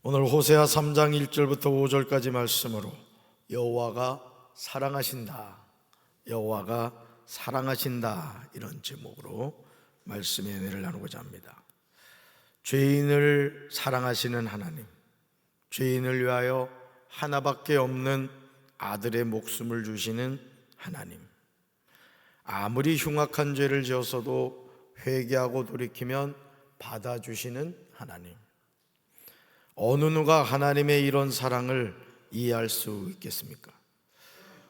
오늘 호세아 3장 1절부터 5절까지 말씀으로 여호와가 사랑하신다, 여호와가 사랑하신다, 이런 제목으로 말씀의 은혜를 나누고자 합니다. 죄인을 사랑하시는 하나님, 죄인을 위하여 하나밖에 없는 아들의 목숨을 주시는 하나님, 아무리 흉악한 죄를 지었어도 회개하고 돌이키면 받아주시는 하나님, 어느 누가 하나님의 이런 사랑을 이해할 수 있겠습니까?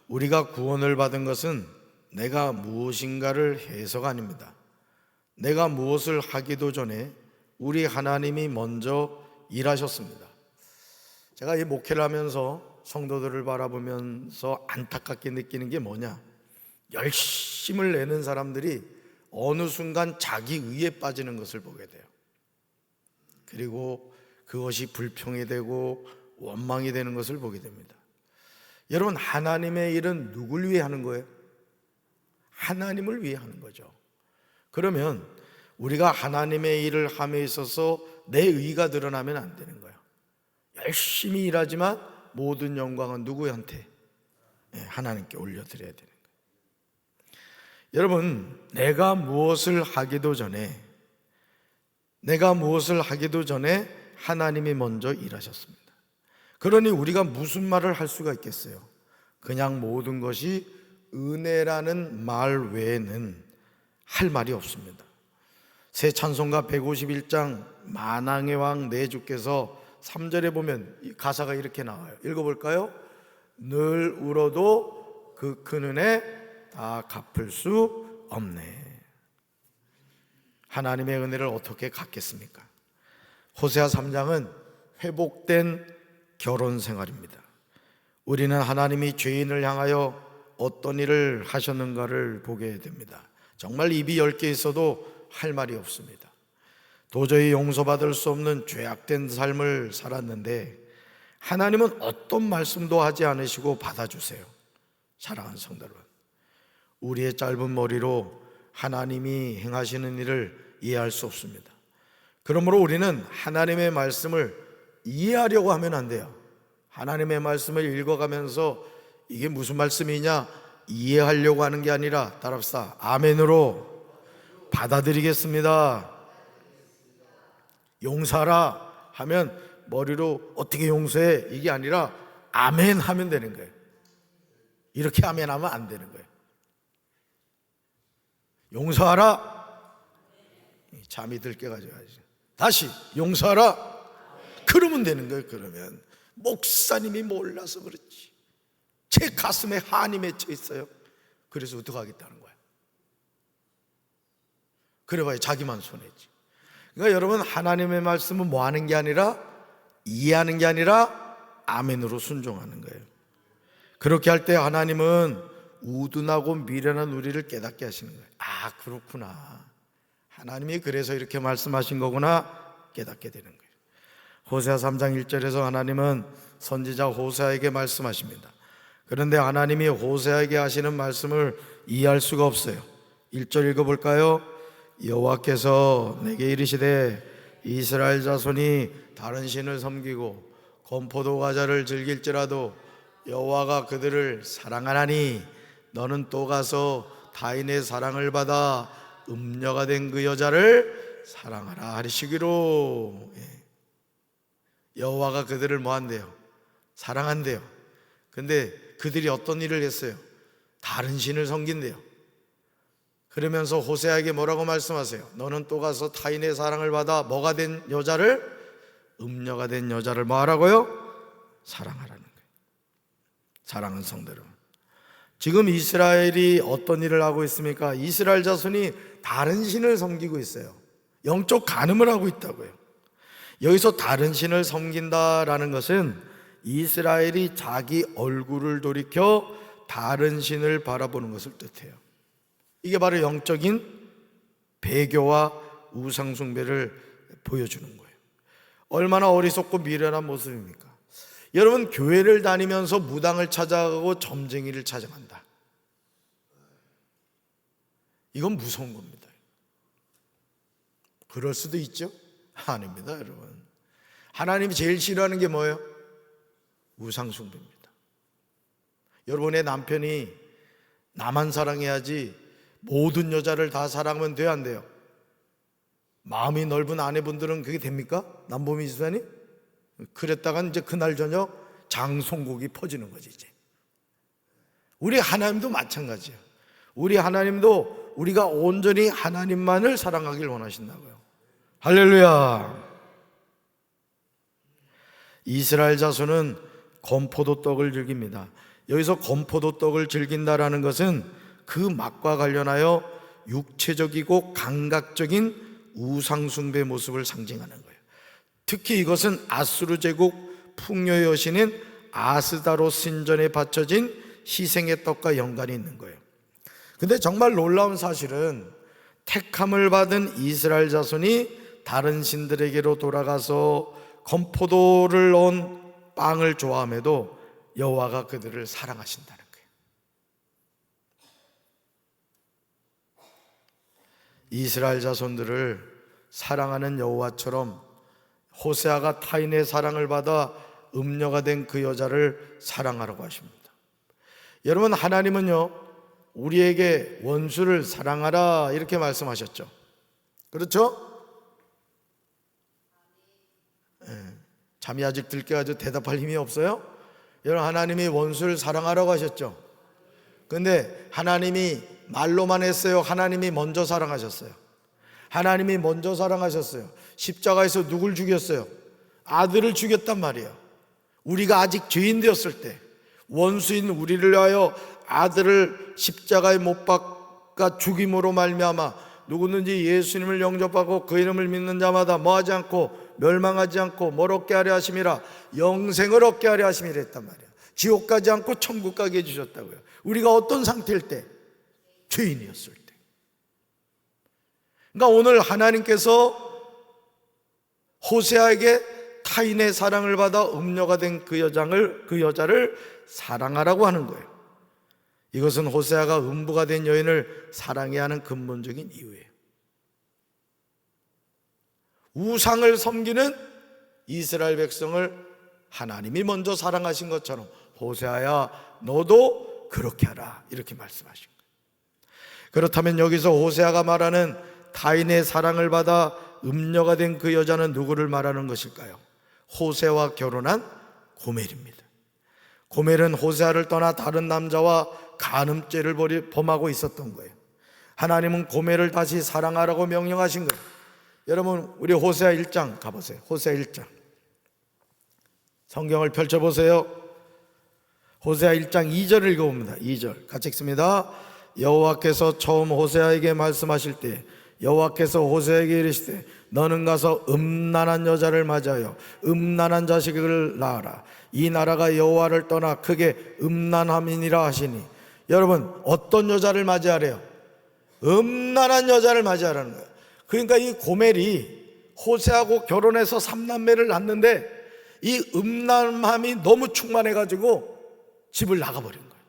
우리가 구원을 받은 것은 내가 무엇인가를 해서가 아닙니다. 내가 무엇을 하기도 전에 우리 하나님이 먼저 일하셨습니다. 제가 이 목회를 하면서 성도들을 바라보면서 안타깝게 느끼는 게 뭐냐, 열심을 내는 사람들이 어느 순간 자기 의에 빠지는 것을 보게 돼요. 그리고 그것이 불평이 되고 원망이 되는 것을 보게 됩니다. 여러분, 하나님의 일은 누굴 위해 하는 거예요? 하나님을 위해 하는 거죠. 그러면 우리가 하나님의 일을 함에 있어서 내 의가 드러나면 안 되는 거예요. 열심히 일하지만 모든 영광은 누구한테? 하나님께 올려드려야 되는 거예요. 여러분, 내가 무엇을 하기도 전에 하나님이 먼저 일하셨습니다. 그러니 우리가 무슨 말을 할 수가 있겠어요? 그냥 모든 것이 은혜라는 말 외에는 할 말이 없습니다. 새 찬송가 151장 만왕의 왕 내 주께서 3절에 보면 이 가사가 이렇게 나와요. 읽어볼까요? 늘 울어도 그 큰 은혜 다 갚을 수 없네. 하나님의 은혜를 어떻게 갚겠습니까? 호세아 3장은 회복된 결혼 생활입니다. 우리는 하나님이 죄인을 향하여 어떤 일을 하셨는가를 보게 됩니다. 정말 입이 10개 있어도 할 말이 없습니다. 도저히 용서받을 수 없는 죄악된 삶을 살았는데 하나님은 어떤 말씀도 하지 않으시고 받아주세요. 사랑하는 성도 여러분, 우리의 짧은 머리로 하나님이 행하시는 일을 이해할 수 없습니다. 그러므로 우리는 하나님의 말씀을 이해하려고 하면 안 돼요. 하나님의 말씀을 읽어가면서 이게 무슨 말씀이냐 이해하려고 하는 게 아니라, 따라합시다, 아멘으로 받아들이겠습니다. 용서하라 하면 머리로 어떻게 용서해, 이게 아니라 아멘 하면 되는 거예요. 이렇게 아멘 하면 안 되는 거예요. 용서하라, 잠이 들게 가져가야지. 다시 용서하라, 그러면 되는 거예요. 그러면 목사님이 몰라서 그렇지 제 가슴에 한이 맺혀 있어요. 그래서 어떡하겠다는 거야. 그래봐야 자기만 손해지. 그러니까 여러분, 하나님의 말씀은 뭐 하는 게 아니라, 이해하는 게 아니라 아멘으로 순종하는 거예요. 그렇게 할 때 하나님은 우둔하고 미련한 우리를 깨닫게 하시는 거예요. 아, 그렇구나, 하나님이 그래서 이렇게 말씀하신 거구나 깨닫게 되는 거예요. 호세아 3장 1절에서 하나님은 선지자 호세아에게 말씀하십니다. 그런데 하나님이 호세아에게 하시는 말씀을 이해할 수가 없어요. 1절 읽어볼까요? 여호와께서 내게 이르시되 이스라엘 자손이 다른 신을 섬기고 건포도 과자를 즐길지라도 여호와가 그들을 사랑하나니 너는 또 가서 타인의 사랑을 받아 음녀가 된 그 여자를 사랑하라 하시기로. 여호와가 그들을 뭐 한대요? 사랑한대요. 근데 그들이 어떤 일을 했어요? 다른 신을 섬긴대요. 그러면서 호세아에게 뭐라고 말씀하세요? 너는 또 가서 타인의 사랑을 받아 뭐가 된 여자를, 음녀가 된 여자를 뭐 하라고요? 사랑하라는 거예요. 사랑하는 성도 여러분, 지금 이스라엘이 어떤 일을 하고 있습니까? 이스라엘 자손이 다른 신을 섬기고 있어요. 영적 간음을 하고 있다고요. 여기서 다른 신을 섬긴다라는 것은 이스라엘이 자기 얼굴을 돌이켜 다른 신을 바라보는 것을 뜻해요. 이게 바로 영적인 배교와 우상숭배를 보여주는 거예요. 얼마나 어리석고 미련한 모습입니까? 여러분, 교회를 다니면서 무당을 찾아가고 점쟁이를 찾아간다, 이건 무서운 겁니다. 그럴 수도 있죠? 아닙니다, 여러분. 하나님이 제일 싫어하는 게 뭐예요? 우상숭배입니다. 여러분의 남편이 나만 사랑해야지 모든 여자를 다 사랑하면 돼요, 안 돼요? 마음이 넓은 아내분들은 그게 됩니까? 남보미 집사님? 그랬다간 이제 그날 저녁 장송곡이 퍼지는 거지. 이제 우리 하나님도 마찬가지예요. 우리 하나님도 우리가 온전히 하나님만을 사랑하길 원하신다고요. 할렐루야. 이스라엘 자손은 건포도 떡을 즐깁니다. 여기서 건포도 떡을 즐긴다라는 것은 그 맛과 관련하여 육체적이고 감각적인 우상숭배 모습을 상징하는 거예요. 특히 이것은 아수르 제국 풍요의 여신인 아스다로 신전에 바쳐진 희생의 떡과 연관이 있는 거예요. 근데 정말 놀라운 사실은 택함을 받은 이스라엘 자손이 다른 신들에게로 돌아가서 건포도를 넣은 빵을 좋아함에도 여호와가 그들을 사랑하신다는 거예요. 이스라엘 자손들을 사랑하는 여호와처럼 호세아가 타인의 사랑을 받아 음녀가 된 그 여자를 사랑하라고 하십니다. 여러분, 하나님은요 우리에게 원수를 사랑하라 이렇게 말씀하셨죠. 그렇죠? 잠이 아직 들게가지고 대답할 힘이 없어요? 여러분, 하나님이 원수를 사랑하라고 하셨죠. 근데 하나님이 말로만 했어요? 하나님이 먼저 사랑하셨어요? 하나님이 먼저 사랑하셨어요. 십자가에서 누굴 죽였어요? 아들을 죽였단 말이에요. 우리가 아직 죄인 되었을 때 원수인 우리를 위하여 아들을 십자가에 못 박아 죽임으로 말미암아 누구든지 예수님을 영접하고 그 이름을 믿는 자마다 뭐하지 않고 멸망하지 않고 뭘 얻게 하려 하심이라, 영생을 얻게 하려 하심이라 했단 말이에요. 지옥 가지 않고 천국 가게 해주셨다고요. 우리가 어떤 상태일 때? 죄인이었을 때. 그러니까 오늘 하나님께서 호세아에게 타인의 사랑을 받아 음녀가 된 그 여자를 사랑하라고 하는 거예요. 이것은 호세아가 음부가 된 여인을 사랑해야 하는 근본적인 이유예요. 우상을 섬기는 이스라엘 백성을 하나님이 먼저 사랑하신 것처럼 호세아야 너도 그렇게 하라 이렇게 말씀하신 거예요. 그렇다면 여기서 호세아가 말하는 타인의 사랑을 받아 음녀가 된 그 여자는 누구를 말하는 것일까요? 호세와 결혼한 고멜입니다. 고멜은 호세아를 떠나 다른 남자와 간음죄를 범하고 있었던 거예요. 하나님은 고멜을 다시 사랑하라고 명령하신 거예요. 여러분, 우리 호세아 1장 가보세요. 호세아 1장 성경을 펼쳐보세요. 호세아 1장 2절을 읽어봅니다. 2절 같이 읽습니다. 여호와께서 처음 호세아에게 말씀하실 때 여호와께서 호세아에게 이르시되 너는 가서 음란한 여자를 맞이하여 음란한 자식을 낳아라. 이 나라가 여호와를 떠나 크게 음란함이니라 하시니. 여러분, 어떤 여자를 맞이하래요? 음란한 여자를 맞이하라는 거예요. 그러니까 이 고멜이 호세하고 결혼해서 3남매를 낳는데 이 음란함이 너무 충만해가지고 집을 나가버린 거예요.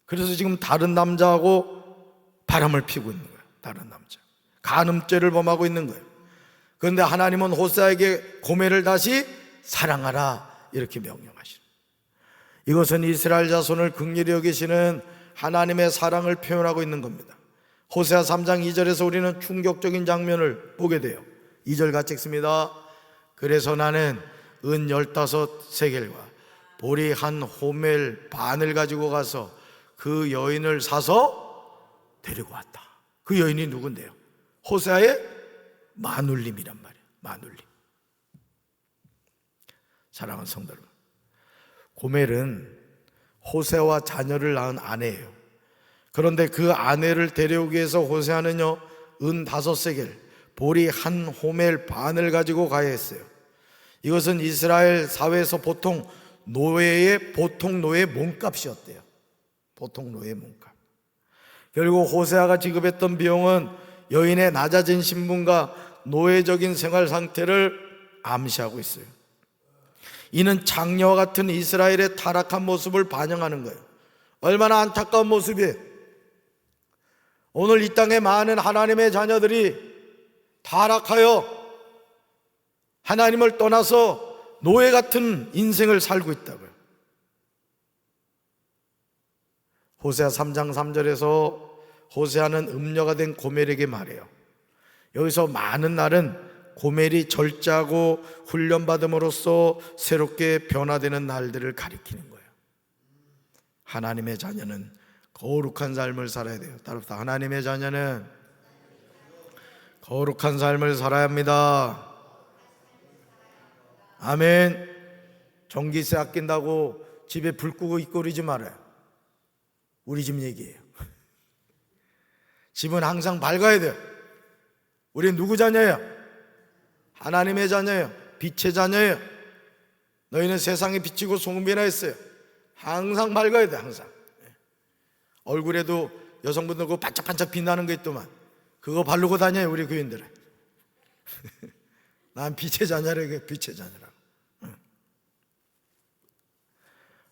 그래서 지금 다른 남자하고 바람을 피고 있는 거예요. 다른 남자 간음죄를 범하고 있는 거예요. 그런데 하나님은 호세아에게 고멜을 다시 사랑하라 이렇게 명령하시는, 이것은 이스라엘 자손을 긍휼히 여기시는 하나님의 사랑을 표현하고 있는 겁니다. 호세아 3장 2절에서 우리는 충격적인 장면을 보게 돼요. 2절 같이 읽습니다. 그래서 나는 은 15세겔과 보리 한 호멜 반을 가지고 가서 그 여인을 사서 데리고 왔다. 그 여인이 누군데요? 호세아의 마눌림이란 말이에요. 마눌림. 사랑하는 성도 여러분, 고멜은 호세아와 자녀를 낳은 아내예요. 그런데 그 아내를 데려오기 위해서 호세아는요 은 5세겔 보리 한 호멜 반을 가지고 가야 했어요. 이것은 이스라엘 사회에서 보통 노예 몸값이었대요. 보통 노예 몸값. 결국 호세아가 지급했던 비용은 여인의 낮아진 신분과 노예적인 생활 상태를 암시하고 있어요. 이는 장녀와 같은 이스라엘의 타락한 모습을 반영하는 거예요. 얼마나 안타까운 모습이에요. 오늘 이 땅에 많은 하나님의 자녀들이 타락하여 하나님을 떠나서 노예 같은 인생을 살고 있다고요. 호세아 3장 3절에서 호세아는 음녀가 된 고멜에게 말해요. 여기서 많은 날은 고멜이 절제하고 훈련받음으로써 새롭게 변화되는 날들을 가리키는 거예요. 하나님의 자녀는 거룩한 삶을 살아야 돼요. 따라서 하나님의 자녀는 거룩한 삶을 살아야 합니다. 아멘. 전기세 아낀다고 집에 불 끄고 있고 그러지 말아요. 우리 집 얘기예요. 집은 항상 밝아야 돼요. 우리 누구 자녀예요? 하나님의 자녀예요. 빛의 자녀예요. 너희는 세상에 비치고 소금이나 했어요. 항상 밝아야 돼. 항상. 얼굴에도 여성분들 그거 반짝반짝 빛나는 거 있더만 그거 바르고 다녀요. 우리 교인들은. 난 빛의 자녀라고. 빛의 자녀라고.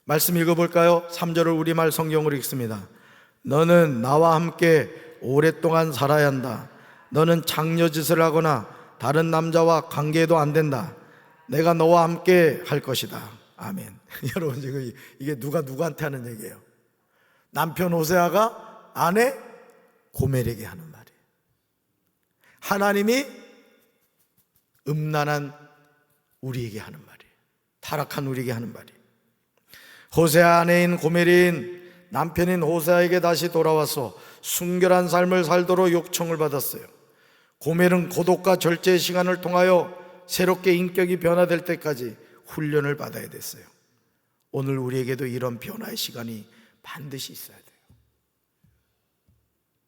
말씀 읽어볼까요? 3절을 우리말 성경으로 읽습니다. 너는 나와 함께 오랫동안 살아야 한다. 너는 장녀짓을 하거나 다른 남자와 관계도 안 된다. 내가 너와 함께 할 것이다. 아멘. 여러분 지금 이게 누가 누구한테 하는 얘기예요? 남편 호세아가 아내 고멜에게 하는 말이에요. 하나님이 음란한 우리에게 하는 말이에요. 타락한 우리에게 하는 말이에요. 호세아 아내인 고멜인 남편인 호세아에게 다시 돌아와서 순결한 삶을 살도록 요청을 받았어요. 고멜은 고독과 절제의 시간을 통하여 새롭게 인격이 변화될 때까지 훈련을 받아야 됐어요. 오늘 우리에게도 이런 변화의 시간이 반드시 있어야 돼요.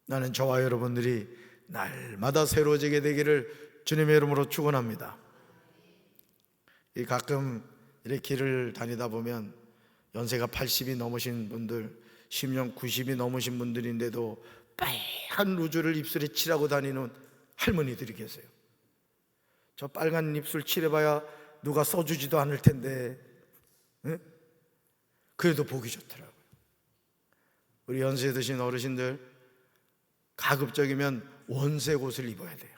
나는 저와 여러분들이 날마다 새로워지게 되기를 주님의 이름으로 축원합니다. 가끔 이렇게 길을 다니다 보면 연세가 80이 넘으신 분들, 10년 90이 넘으신 분들인데도 빨간 루즈를 입술에 칠하고 다니는 할머니들이 계세요. 저 빨간 입술 칠해봐야 누가 써주지도 않을 텐데, 응? 그래도 보기 좋더라고요. 우리 연세 드신 어르신들 가급적이면 원색 옷을 입어야 돼요.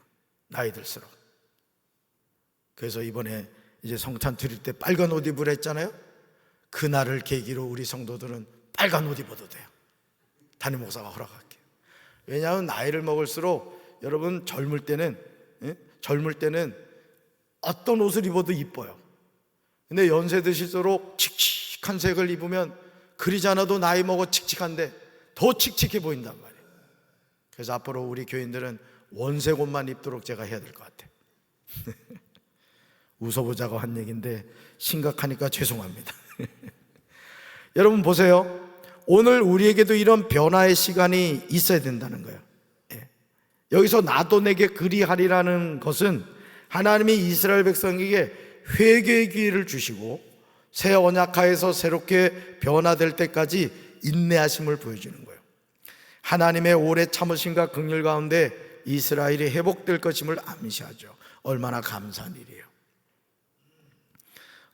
나이 들수록. 그래서 이번에 이제 성탄 드릴 때 빨간 옷 입으라 했잖아요. 그날을 계기로 우리 성도들은 빨간 옷 입어도 돼요. 담임 목사가 허락할게요. 왜냐하면 나이를 먹을수록 여러분 젊을 때는 어떤 옷을 입어도 이뻐요. 근데 연세 드실수록 칙칙한 색을 입으면 그리지 않아도 나이 먹어 칙칙한데 더 칙칙해 보인단 말이에요. 그래서 앞으로 우리 교인들은 원색 옷만 입도록 제가 해야 될 것 같아요. 웃어보자고 한 얘기인데 심각하니까 죄송합니다. 여러분 보세요. 오늘 우리에게도 이런 변화의 시간이 있어야 된다는 거예요. 여기서 나도 내게 그리하리라는 것은 하나님이 이스라엘 백성에게 회개의 기회를 주시고 새 언약하에서 새롭게 변화될 때까지 인내하심을 보여주는 거예요. 하나님의 오래 참으심과 긍휼 가운데 이스라엘이 회복될 것임을 암시하죠. 얼마나 감사한 일이에요.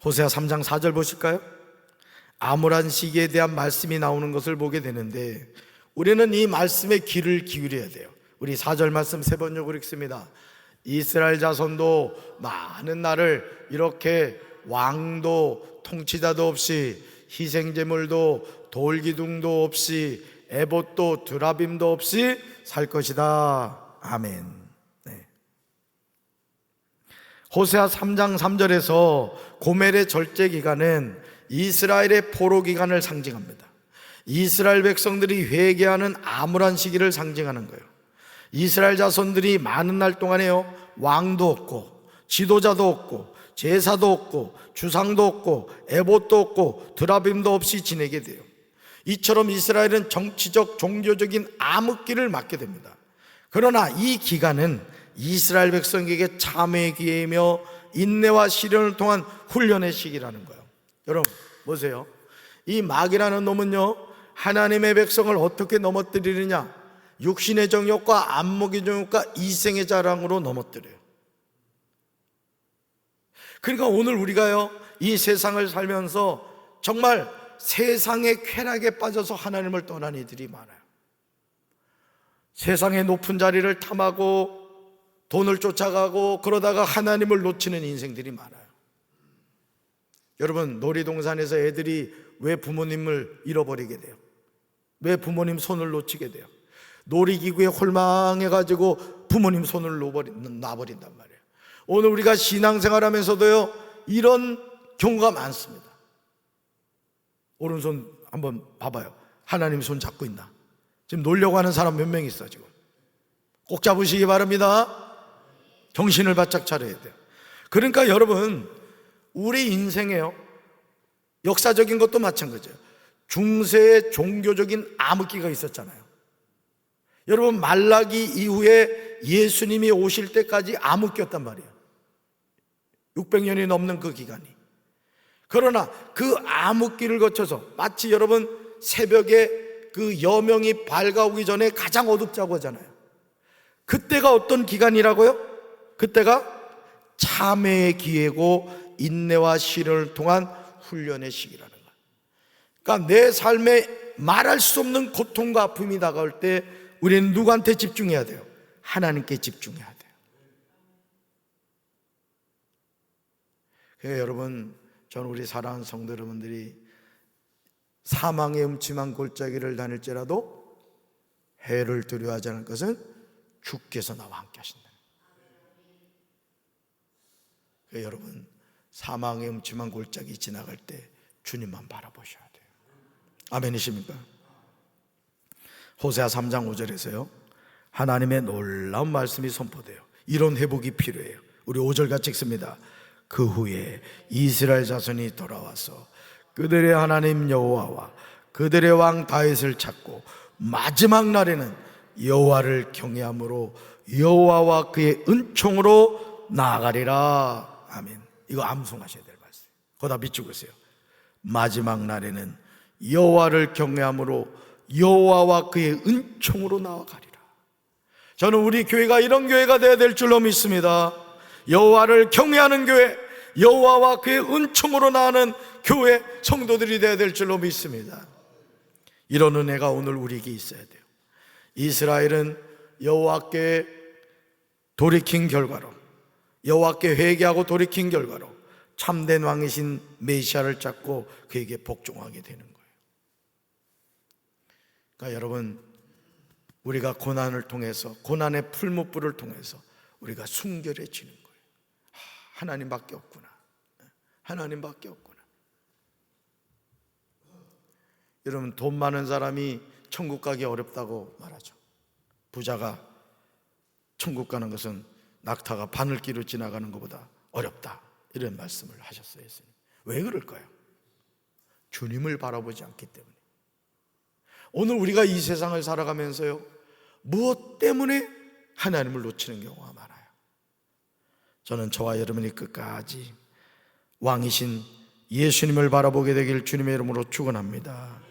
호세아 3장 4절 보실까요? 암울한 시기에 대한 말씀이 나오는 것을 보게 되는데 우리는 이 말씀에 귀를 기울여야 돼요. 우리 4절 말씀 세 번역으로 읽습니다. 이스라엘 자손도 많은 날을 이렇게 왕도 통치자도 없이 희생제물도 돌기둥도 없이 에봇도 드라빔도 없이 살 것이다. 아멘. 네. 호세아 3장 3절에서 고멜의 절제 기간은 이스라엘의 포로 기간을 상징합니다. 이스라엘 백성들이 회개하는 암울한 시기를 상징하는 거예요. 이스라엘 자손들이 많은 날 동안에요, 왕도 없고 지도자도 없고 제사도 없고 주상도 없고 에봇도 없고 드라빔도 없이 지내게 돼요. 이처럼 이스라엘은 정치적 종교적인 암흑기를 맞게 됩니다. 그러나 이 기간은 이스라엘 백성에게 참회의 기회이며 인내와 시련을 통한 훈련의 시기라는 거예요. 여러분 보세요. 이 마귀라는 놈은요, 하나님의 백성을 어떻게 넘어뜨리느냐, 육신의 정욕과 안목의 정욕과 이생의 자랑으로 넘어뜨려요. 그러니까 오늘 우리가요, 이 세상을 살면서 정말 세상의 쾌락에 빠져서 하나님을 떠난 이들이 많아요. 세상의 높은 자리를 탐하고 돈을 쫓아가고 그러다가 하나님을 놓치는 인생들이 많아요. 여러분, 놀이동산에서 애들이 왜 부모님을 잃어버리게 돼요? 왜 부모님 손을 놓치게 돼요? 놀이기구에 홀망해가지고 부모님 손을 놔버린단 말이에요. 오늘 우리가 신앙생활하면서도요, 이런 경우가 많습니다. 오른손 한번 봐봐요. 하나님 손 잡고 있나? 지금 놀려고 하는 사람 몇 명 있어 지금? 꼭 잡으시기 바랍니다. 정신을 바짝 차려야 돼요. 그러니까 여러분, 우리 인생에요, 역사적인 것도 마찬가지예요. 중세의 종교적인 암흑기가 있었잖아요. 여러분, 말라기 이후에 예수님이 오실 때까지 암흑기였단 말이에요. 600년이 넘는 그 기간이. 그러나 그 암흑기를 거쳐서 마치 여러분 새벽에 그 여명이 밝아오기 전에 가장 어둡다고 하잖아요. 그때가 어떤 기간이라고요? 그때가 참회의 기회고 인내와 시련을 통한 훈련의 시기라는 거예요. 그러니까 내 삶에 말할 수 없는 고통과 아픔이 다가올 때 우리는 누구한테 집중해야 돼요? 하나님께 집중해야 돼요. 그래서 여러분, 저는 우리 사랑하는 성도 여러분들이 사망의 음침한 골짜기를 다닐지라도 해를 두려워하지 않을 것은 주께서 나와 함께 하신다. 그래서 여러분, 사망의 음침한 골짜기 지나갈 때 주님만 바라보셔야 돼요. 아멘이십니까? 호세아 3장 5절에서요, 하나님의 놀라운 말씀이 선포돼요. 이런 회복이 필요해요. 우리 5절 같이 읽습니다. 그 후에 이스라엘 자손이 돌아와서 그들의 하나님 여호와와 그들의 왕 다윗을 찾고 마지막 날에는 여호와를 경외함으로 여호와와 그의 은총으로 나아가리라. 아멘. 이거 암송하셔야 될 말씀. 거기다 비추고 있어요. 마지막 날에는 여호와를 경외함으로 여호와와 그의 은총으로 나아가리라. 저는 우리 교회가 이런 교회가 되어야 될 줄로 믿습니다. 여호와를 경외하는 교회, 여호와와 그의 은총으로 나아가는 교회 성도들이 되어야 될 줄로 믿습니다. 이런 은혜가 오늘 우리에게 있어야 돼요. 이스라엘은 여호와께 돌이킨 결과로, 여호와께 회개하고 돌이킨 결과로 참된 왕이신 메시아를 찾고 그에게 복종하게 되는 거예요. 그러니까 여러분, 우리가 고난을 통해서, 고난의 풀무불을 통해서 우리가 순결해지는 거예요. 하나님밖에 없구나. 하나님밖에 없구나. 여러분, 돈 많은 사람이 천국 가기 어렵다고 말하죠. 부자가 천국 가는 것은 낙타가 바늘길로 지나가는 것보다 어렵다, 이런 말씀을 하셨어요. 예수님. 왜 그럴까요? 주님을 바라보지 않기 때문에. 오늘 우리가 이 세상을 살아가면서요, 무엇 때문에 하나님을 놓치는 경우가 많아요. 저는 저와 여러분이 끝까지 왕이신 예수님을 바라보게 되길 주님의 이름으로 축원합니다.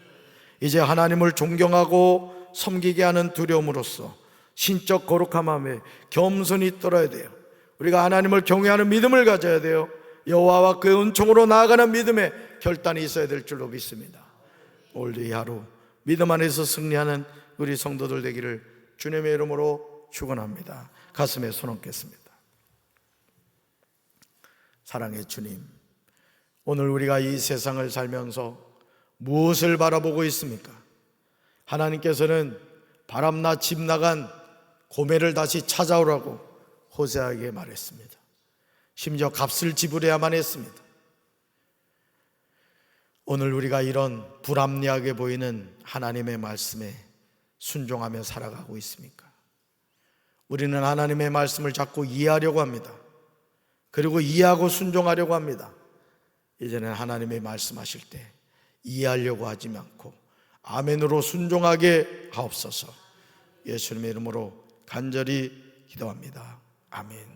이제 하나님을 존경하고 섬기게 하는 두려움으로써 신적 거룩한 마음에 겸손히 떨어야 돼요. 우리가 하나님을 경외하는 믿음을 가져야 돼요. 여호와와 그의 은총으로 나아가는 믿음의 결단이 있어야 될 줄로 믿습니다. 오늘 이 하루 믿음 안에서 승리하는 우리 성도들 되기를 주님의 이름으로 축원합니다. 가슴에 손 얹겠습니다. 사랑의 주님, 오늘 우리가 이 세상을 살면서 무엇을 바라보고 있습니까? 하나님께서는 바람나 집 나간 고멜을 다시 찾아오라고 호세아에게 말했습니다. 심지어 값을 지불해야만 했습니다. 오늘 우리가 이런 불합리하게 보이는 하나님의 말씀에 순종하며 살아가고 있습니까? 우리는 하나님의 말씀을 자꾸 이해하려고 합니다. 그리고 이해하고 순종하려고 합니다. 이제는 하나님의 말씀하실 때 이해하려고 하지 않고 아멘으로 순종하게 하옵소서. 예수님의 이름으로 간절히 기도합니다. 아멘.